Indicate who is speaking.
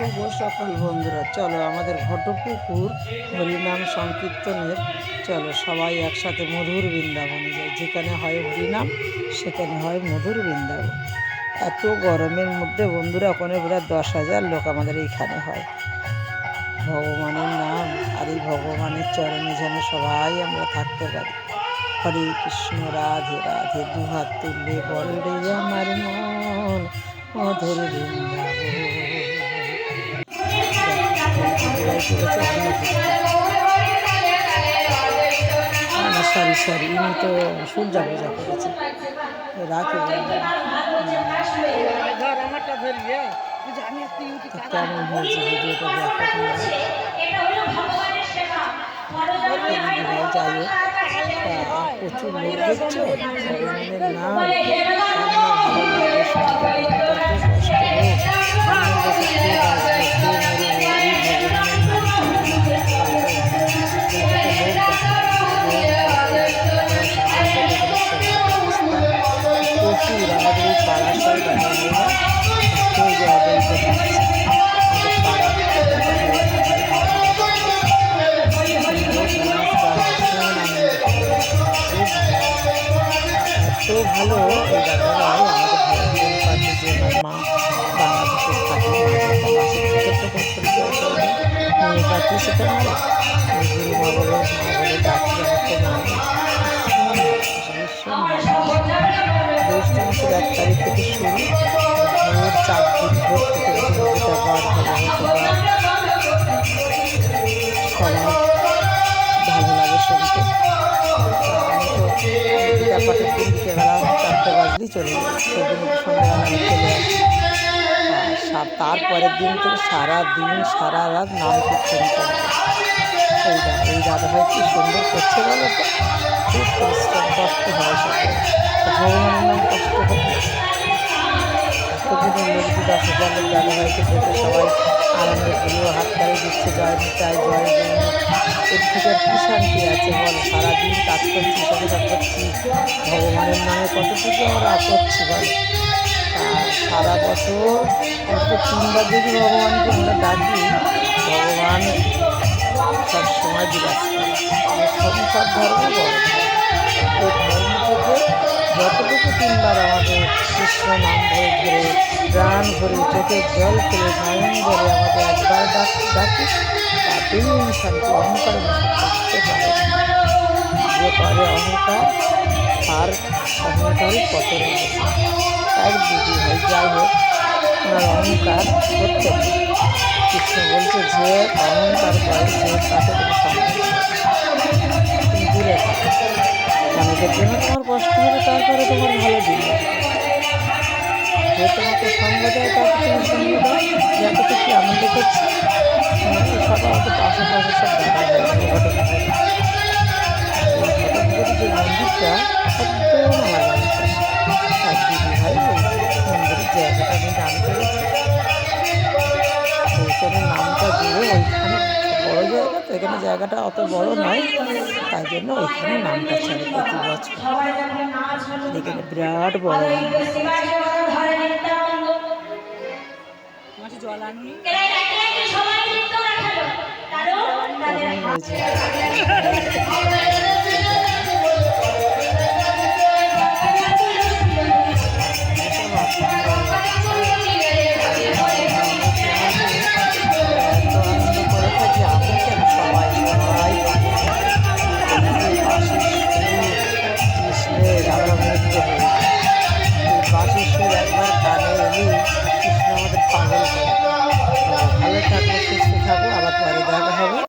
Speaker 1: শুভ সকাল বন্ধুরা, চলো আমাদের ঘটপুকুর হরিনাম সংকীর্তনের চলো সবাই একসাথে মধুর বৃন্দাবনে যাই। যেখানে হয় হরিনাম সেখানে হয় মধুর বৃন্দাবন। এত গরমের মধ্যে বন্ধুরা ওখানে প্রায় 10,000 লোক আমাদের এইখানে হয়। ভগবানের নাম আর এই ভগবানের চরণে যেন সবাই আমরা থাকতে পারি। হরে কৃষ্ণ রাধে রাধে, দুহাত তুললে বল রে আমার মন মধুর বৃন্দাবন। সরি ইনি তো সূর্যা পূজা করেছে। রাখি কেমন হয়েছে ভিডিওটা দেখো তোমরা। যাই হোক প্রচুর লোক দেখছো, ভগবানের নাম প্রচুর আমাদের এই পাড়ার সবাই বানিয়ে এত ভালো এই দাদারা আমাদের পাশে যে মা বাংলাদেশের থাকে মেয়ে পাখি সেটা গুরু মা বলে ডাকি জ্যৈষ্ঠ মাসের 1 তারিখ থেকে শুরু, ভোর 4 দিন ভোর থেকে সবার ভালো লাগে শুনতে। পাটের দিন বিকেলবেলা 4টে বাজলেই চলে যায়, সেদিন সন্ধ্যাবেলা চলে আসে। আর তারপরের দিন থেকে সারা দিন সারা রাত নাম কীর্তন করবে। এই দাদাভাই কি সুন্দর করছে বলো তো, খুব পরিশ্রম কষ্ট হয় সবাই। ভগবানের নাম কষ্ট হবে। এতদিনের লোক 10,000 লোক দাদাভাইকে দেখে সবাই আনন্দ প্রিয় হাত তালি দিচ্ছে, জয় নিতাই জয় গুরু। এর থেকে আর কী শান্তি আছে বলো? সারাদিন কাজ করছি, সঙ্গে করছি, ভগবানের নামে কতটুকু আমরা করছি বলো। আর সারা বছর অন্তত 3বার যদি ভগবানকে আমরা ডাকি, ভগবান সব সময় বিরাজ করে। সংসার ধর্ম বড়, এই ধর্ম থেকে যতটুকু 3বার আমাদের কৃষ্ণ নাম ধরে প্রাণ ভরে চোখের জল ফেলে নয়ন ধরে আমাদের একবার ডাকি, তাতেই এই শান্তি। অহংকার করতে পারে, যে করে অহংকার তার অহংকারই পতন হয়েছে। তার দিদি হয় যাই হোক, ওনার অহংকার করতে কৃষ্ণ বলছে যে অহংকার করে যে তাকে তুমি তুমি দূরে থাকো। অনেকের জন্য তোমার কষ্ট হবে, তারপরে তোমার ভালো দিন। যে তোমাকে সঙ্গ দেয় তাকে তুমি সঙ্গ দাও, যাতে কি আনন্দ করছি। সবাই আমাদের পাশাপাশি সব দেখা যায় ঘটনা ঘটে। যে মন্দিরটা একদম আমার বাড়ির পাশে। আর দিদি ভাই মন্দিরের জায়গাটা আমি দান করেছি। ওইখানে নামটা দিয়ে ওইখানে বড় জায়গা তো, এখানে জায়গাটা অত বড় নয়, তাই জন্য ওইখানে নামটা চলে প্রতি বছর। এখানে বিরাট বড় কৃষ্ণের আমরা মুগ্ধ হই।